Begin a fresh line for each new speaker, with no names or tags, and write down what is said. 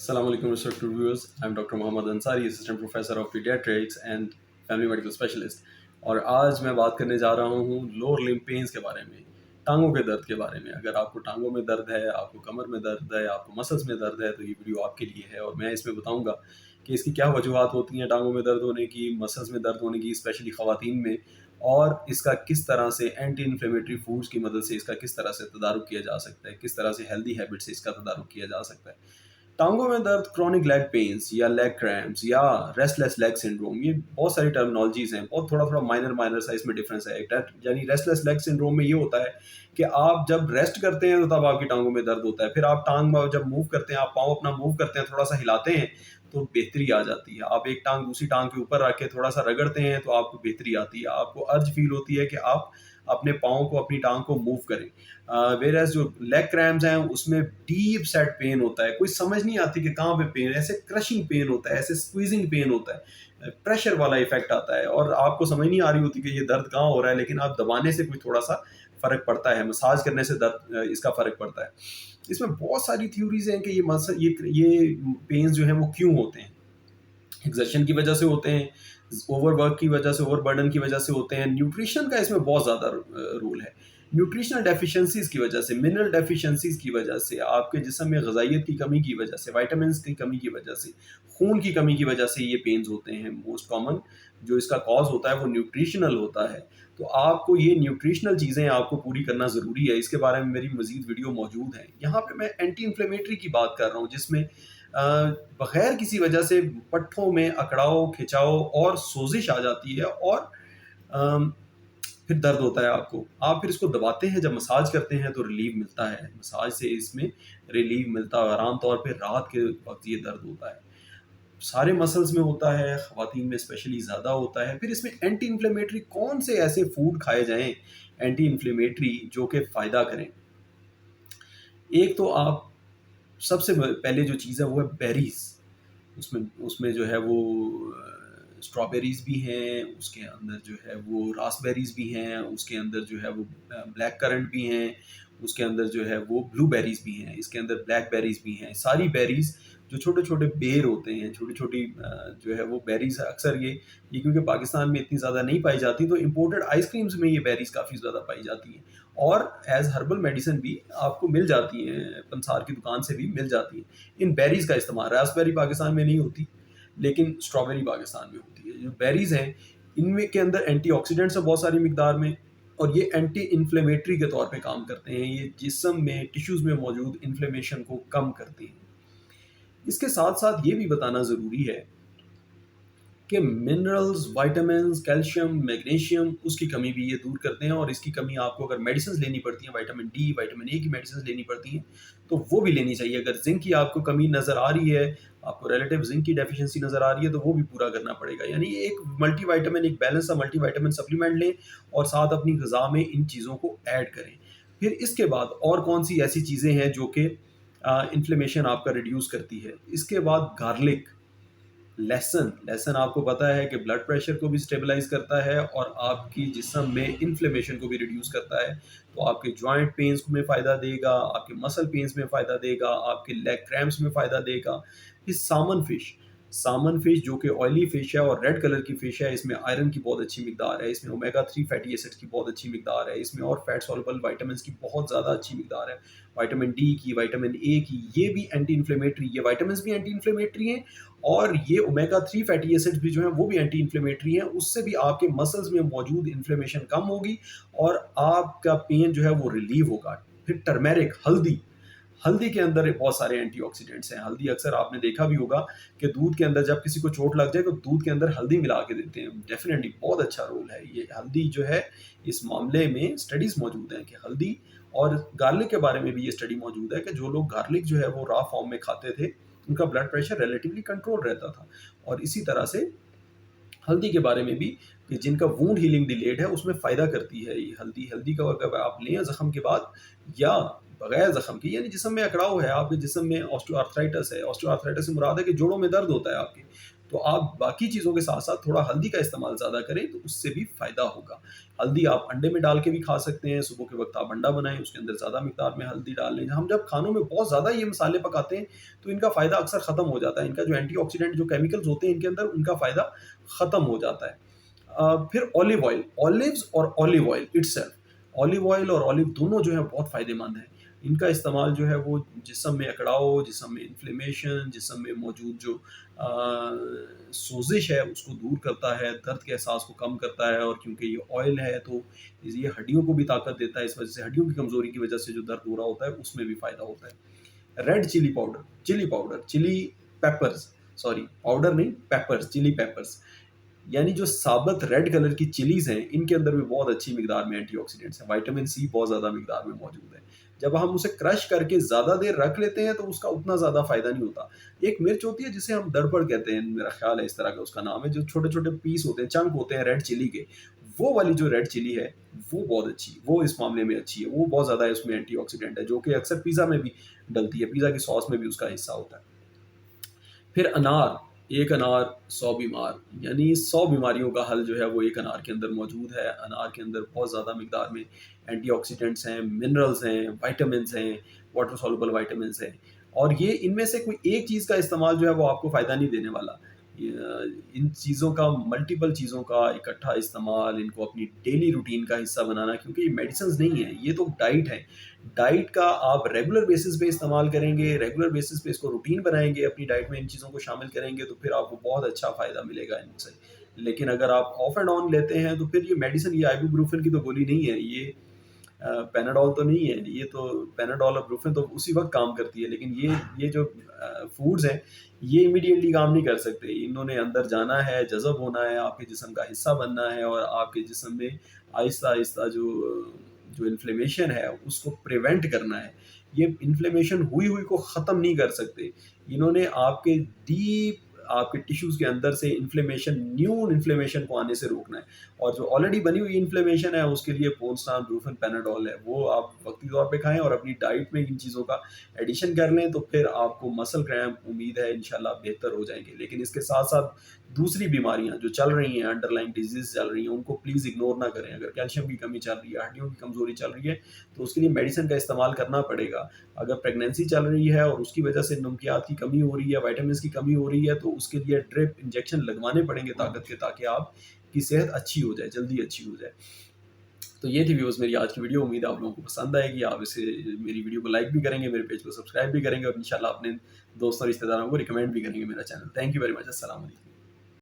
Assalamu alaikum respected viewers. I'm Dr. Mohammad Ansari, Assistant Professor of Pediatrics and Family Medical Specialist. और आज मैं बात करने जा रहा हूँ लोअर लिम्ब पेन्स के बारे में, टांगों के दर्द के बारे में। अगर आपको टांगों में दर्द है, आपको कमर में दर्द है, आपको मसल्स में दर्द है, तो ये वीडियो आपके लिए है। और मैं इसमें बताऊँगा कि इसकी क्या वजूहत होती हैं टांगों में दर्द होने की, मसल्स में दर्द होने की, स्पेशली ख़वातीन में, और इसका किस तरह से एंटी इन्फ्लेमेटरी फूड्स की मदद से इसका किस तरह से तदारुक किया जा सकता है, किस तरह से हेल्दी हैबिट से इसका तदारुक किया जा सकता है। टांगों में दर्द, क्रॉनिक लेग पेन्स या लेग क्रैम्प्स या रेस्टलेस लेग सिंड्रोम, ये बहुत सारी टर्मिनोलॉजीज हैं। बहुत थोड़ा थोड़ा माइनर सा इसमें डिफरेंस है। यानी रेस्टलेस लेग सिंड्रोम में ये होता है कि आप जब रेस्ट करते हैं तो तब आपकी टांगों में दर्द होता है। फिर आप टांग जब मूव करते हैं, आप पाँव अपना मूव करते हैं, थोड़ा सा हिलाते हैं तो बेहतरी आ जाती है। आप एक टांग दूसरी टांग के ऊपर रख के थोड़ा सा रगड़ते हैं तो आपको बेहतरी आती है। आपको अर्ज फील होती है कि आप अपने पाँव को, अपनी टांग को मूव करें। वेरएज़ जो लेग क्रैम्प्स हैं उसमें डीप सेट पेन होता है, कोई समझ नहीं आती कि कहाँ पे पेन है। ऐसे क्रशिंग पेन होता है, ऐसे स्क्वीजिंग पेन होता है, प्रेशर वाला इफेक्ट आता है और आपको समझ नहीं आ रही होती कि ये दर्द कहाँ हो रहा है, लेकिन आप दबाने से कुछ थोड़ा सा फ़र्क पड़ता है, मसाज करने से दर्द इसका फ़र्क पड़ता है। इसमें बहुत सारी थ्योरीज हैं कि ये पेन्स जो हैं वो क्यों होते हैं। एग्जर्शन की वजह से होते हैं, ओवर वर्क की वजह से, ओवर बर्डन की वजह से होते हैं। न्यूट्रिशन का इसमें बहुत ज़्यादा रोल है। न्यूट्रिशनल डेफिशिएंसीज़ की वजह से, मिनरल डेफिशिएंसीज़ की वजह से, आपके जिस्म में ग़िज़ाइयत की कमी की वजह से, विटामिन्स की कमी की वजह से, खून की कमी की वजह से ये पेन्स होते हैं। मोस्ट कॉमन जो इसका कॉज होता है वो न्यूट्रिशनल होता है। तो आपको ये न्यूट्रिशनल चीज़ें आपको पूरी करना ज़रूरी है। इसके बारे में मेरी मज़ीद वीडियो मौजूद है। यहाँ पे मैं एंटी इन्फ्लेमेटरी की बात कर रहा हूँ, जिसमें बग़ैर किसी वजह से पट्ठों में अकड़ाव, खिंचाव और सोजिश आ जाती है और अम, फिर दर्द होता है आपको। आप फिर इसको दबाते हैं, जब मसाज करते हैं तो रिलीफ मिलता है। मसाज से इसमें रिलीफ मिलता है और आम तौर पे रात के वक़्त ये दर्द होता है। सारे मसल्स में होता है, ख़वातीन में स्पेशली ज़्यादा होता है। फिर इसमें एंटी इन्फ्लेमेटरी कौन से ऐसे फूड खाए जाएँ एंटी इन्फ्लेमेटरी जो कि फ़ायदा करें। एक तो आप सबसे पहले जो चीज़ है वो है बेरीज़। उसमें उसमें जो है वो स्ट्रॉबेरीज़ भी हैं, उसके अंदर जो है वो रास्पबेरीज़ भी हैं, उसके अंदर जो है वो ब्लैक करंट भी हैं, उसके अंदर जो है वो ब्लूबेरीज़ भी हैं, इसके अंदर ब्लैक बेरीज़ भी हैं। सारी बेरीज़ जो छोटे-छोटे बेर होते हैं, छोटी-छोटी जो है वो बेरीज़ अक्सर ये क्योंकि पाकिस्तान में इतनी ज़्यादा नहीं पाई जाती, तो इम्पोर्टेड आइसक्रीम्स में ये बेरीज़ काफ़ी ज़्यादा पाई जाती हैं और एज़ हर्बल मेडिसिन भी आपको मिल जाती हैं, पंसार की दुकान से भी मिल जाती हैं। इन बेरीज़ का इस्तेमाल, रास्पबेरी पाकिस्तान में नहीं होती, लेकिन स्ट्रॉबेरी पाकिस्तान में होती है। जो बेरीज़ हैं, इनमें के अंदर एंटीऑक्सीडेंट्स हैं बहुत सारी मिकदार में और ये एंटी इन्फ्लेमेटरी के तौर पे काम करते हैं। ये जिस्म में, टिश्यूज़ में मौजूद इन्फ्लेमेशन को कम करते हैं। इसके साथ-साथ ये भी बताना ज़रूरी है कि मिनरल्स, विटामिन्स, कैल्शियम, मैग्नीशियम उसकी कमी भी ये दूर करते हैं और इसकी कमी आपको अगर मेडिसिन्स लेनी पड़ती हैं, विटामिन डी, विटामिन ए की मेडिसिन्स लेनी पड़ती हैं, तो वो भी लेनी चाहिए। अगर ज़िंक की आपको कमी नज़र आ रही है, आपको रिलेटिव ज़िंक की डेफिशिएंसी नज़र आ रही है, तो वो भी पूरा करना पड़ेगा। यानी एक मल्टीविटामिन, एक बैलेंस सा मल्टीविटामिन सप्लीमेंट लें और साथ अपनी ग़िज़ा में इन चीज़ों को ऐड करें। फिर इसके बाद और कौन-सी ऐसी चीज़ें हैं जो कि इन्फ्लेमेशन आपका रिड्यूस करती है। इसके बाद गार्लिक, लहसुन आपको पता है कि ब्लड प्रेशर को भी स्टेबलाइज़ करता है और आपकी जिस्म में इन्फ्लेमेशन को भी रिड्यूस करता है। तो आपके जॉइंट पेन्स में फ़ायदा देगा, आपके मसल पेन्स में फ़ायदा देगा, आपके लेग क्रैम्प्स में फ़ायदा देगा। फिर सामन फ़िश जो कि ऑयली फ़िश है और रेड कलर की फ़िश है, इसमें आयरन की बहुत अच्छी मिकदार है, इसमें ओमेगा 3 फैटी एसिड्स की बहुत अच्छी मिकदार है, इसमें और फैट सॉल्युबल विटामिन्स की बहुत ज़्यादा अच्छी मिकदार है, विटामिन डी की, विटामिन ए की, ये भी एंटी इन्फ्लेमेटरी, ये विटामिन्स भी एंटी इन्फ्लेमेटरी हैं और ये ओमेगा 3 फैटी एसिड्स भी जो हैं वो भी एंटी इन्फ्लेमेटरी हैं। उससे भी आपके मसल्स में मौजूद इन्फ्लेमेशन कम होगी और आपका पेन जो है वो रिलीव होगा। फिर टर्मेरिक, हल्दी के अंदर बहुत सारे एंटीऑक्सीडेंट्स हैं। हल्दी अक्सर आपने देखा भी होगा कि दूध के अंदर जब किसी को चोट लग जाए तो दूध के अंदर हल्दी मिला के देते हैं। डेफ़िनेटली बहुत अच्छा रोल है ये हल्दी जो है, इस मामले में स्टडीज़ मौजूद हैं कि हल्दी और गार्लिक के बारे में भी ये स्टडी मौजूद है कि जो लोग गार्लिक जो है वो रॉ फॉर्म में खाते थे, उनका ब्लड प्रेशर रिलेटिवली कंट्रोल रहता था। और इसी तरह से हल्दी के बारे में भी कि जिनका वुंड हीलिंग डिलेड है उसमें फ़ायदा करती है ये हल्दी का अगर आप लें ज़ख़म के बाद या बगैर ज़ख़म के, यानी जिस्म में अकड़ाव है, आपके जिस्म में ऑस्टियोआर्थराइटिस है। ऑस्टियोआर्थराइटिस से मुराद है कि जोड़ों में दर्द होता है आपके, تو آپ باقی چیزوں کے ساتھ ساتھ تھوڑا ہلدی کا استعمال زیادہ کریں تو اس سے بھی فائدہ ہوگا. ہلدی آپ انڈے میں ڈال کے بھی کھا سکتے ہیں. صبح کے وقت آپ انڈا بنائیں, اس کے اندر زیادہ مقدار میں ہلدی ڈال لیں. ہم جب کھانوں میں بہت زیادہ یہ مسالے پکاتے ہیں تو ان کا فائدہ اکثر ختم ہو جاتا ہے. ان کا جو اینٹی آکسیڈنٹ جو کیمیکلز ہوتے ہیں ان کے اندر, ان کا فائدہ ختم ہو جاتا ہے. پھر اولیو آئل, اولیوز اور olive oil itself, olive oil اور اولیو دونوں جو ہے بہت فائدے مند ہیں. ان کا استعمال جو ہے وہ جسم میں اکڑاؤ, جسم میں انفلیمیشن, جسم میں موجود جو سوزش ہے اس کو دور کرتا ہے, درد کے احساس کو کم کرتا ہے. اور کیونکہ یہ آئل ہے تو یہ ہڈیوں کو بھی طاقت دیتا ہے, اس وجہ سے ہڈیوں کی کمزوری کی وجہ سے جو درد ہو رہا ہوتا ہے اس میں بھی فائدہ ہوتا ہے. ریڈ چلی پاؤڈر, چلی پیپرز, سوری پاؤڈر نہیں, پیپرز, چلی پیپرز, یعنی جو ثابت ریڈ کلر کی چلیز ہیں ان کے اندر بھی بہت اچھی مقدار میں اینٹی آکسیڈنٹس ہیں. وائٹامن سی بہت زیادہ مقدار میں موجود ہے. جب ہم اسے کرش کر کے زیادہ دیر رکھ لیتے ہیں تو اس کا اتنا زیادہ فائدہ نہیں ہوتا. ایک مرچ ہوتی ہے جسے ہم دڑبڑ کہتے ہیں, میرا خیال ہے اس طرح کا اس کا نام ہے, جو چھوٹے چھوٹے پیس ہوتے ہیں, چنک ہوتے ہیں ریڈ چلی کے, وہ والی جو ریڈ چلی ہے وہ بہت اچھی, وہ اس معاملے میں اچھی ہے. وہ بہت زیادہ اس میں اینٹی آکسیڈنٹ ہے, جو کہ اکثر پیزا میں بھی ڈلتی ہے, پیزا کی ساس میں بھی اس کا حصہ ہوتا ہے. پھر انار, ایک انار 100 بیمار, یعنی 100 بیماریوں کا حل جو ہے وہ ایک انار کے اندر موجود ہے. انار کے اندر بہت زیادہ مقدار میں اینٹی آکسیڈنٹس ہیں, منرلز ہیں, وائٹامنس ہیں, واٹر سولوبل وائٹامنس ہیں. اور یہ ان میں سے کوئی ایک چیز کا استعمال جو ہے وہ آپ کو فائدہ نہیں دینے والا. ان چیزوں کا, ملٹیپل چیزوں کا اکٹھا استعمال, ان کو اپنی ڈیلی روٹین کا حصہ بنانا, کیونکہ یہ میڈیسنز نہیں ہیں, یہ تو ڈائٹ ہے. ڈائٹ کا آپ ریگولر بیسس پہ استعمال کریں گے, ریگولر بیسس پہ اس کو روٹین بنائیں گے, اپنی ڈائٹ میں ان چیزوں کو شامل کریں گے تو پھر آپ کو بہت اچھا فائدہ ملے گا ان سے. لیکن اگر آپ آف اینڈ آن لیتے ہیں تو پھر یہ میڈیسن, یہ آئیبوپروفن کی تو گولی نہیں ہے, یہ پیناڈول تو نہیں ہے, یہ تو پیناڈول اور بروفن تو اسی وقت کام کرتی ہے. لیکن یہ جو فوڈز ہیں یہ امیڈیٹلی کام نہیں کر سکتے. انہوں نے اندر جانا ہے, جذب ہونا ہے, آپ کے جسم کا حصہ بننا ہے, اور آپ کے جسم میں آہستہ آہستہ جو انفلیمیشن ہے اس کو پریونٹ کرنا ہے. یہ انفلیمیشن ہوئی کو ختم نہیں کر سکتے. انہوں نے آپ کے ڈیپ, آپ کے ٹیشوز کے اندر سے انفلیمیشن, نیو انفلیمیشن کو آنے سے روکنا ہے. اور جو آلریڈی بنی ہوئی انفلیمیشن ہے اس کے لیے پونسٹان, بروفن, پیناڈول ہے, وہ آپ وقتی طور پہ کھائیں اور اپنی ڈائٹ میں ان چیزوں کا ایڈیشن کر لیں تو پھر آپ کو مسل کریمپ امید ہے انشاءاللہ بہتر ہو جائیں گے. لیکن اس کے ساتھ ساتھ دوسری بیماریاں جو چل رہی ہیں, انڈر لائن ڈیزیز چل رہی ہیں, ان کو پلیز اگنور نہ کریں. اگر کیلشیم کی کمی چل رہی ہے, ہڈیوں کی کمزوری چل رہی ہے تو اس کے لیے میڈیسن کا استعمال کرنا پڑے گا. اگر پریگنینسی چل رہی ہے اور اس کی وجہ سے نمکیات کی کمی ہو رہی ہے, وائٹامنس کی کمی ہو رہی ہے, تو اس کے لیے ڈرپ انجیکشن لگوانے پڑیں گے طاقت کے, تاکہ آپ کی صحت اچھی ہو جائے, جلدی اچھی ہو جائے. تو یہ تھی ویوز میری آج کی ویڈیو. امید ہے آپ لوگوں کو پسند آئے گی. آپ اسے, میری ویڈیو کو لائک بھی کریں گے, میرے پیج کو سبسکرائب بھی کریں گے, اور انشاءاللہ اپنے دوستوں اور رشتہ داروں کو ریکمینڈ بھی کریں گے میرا channel. Thank you very much. السلام علیکم.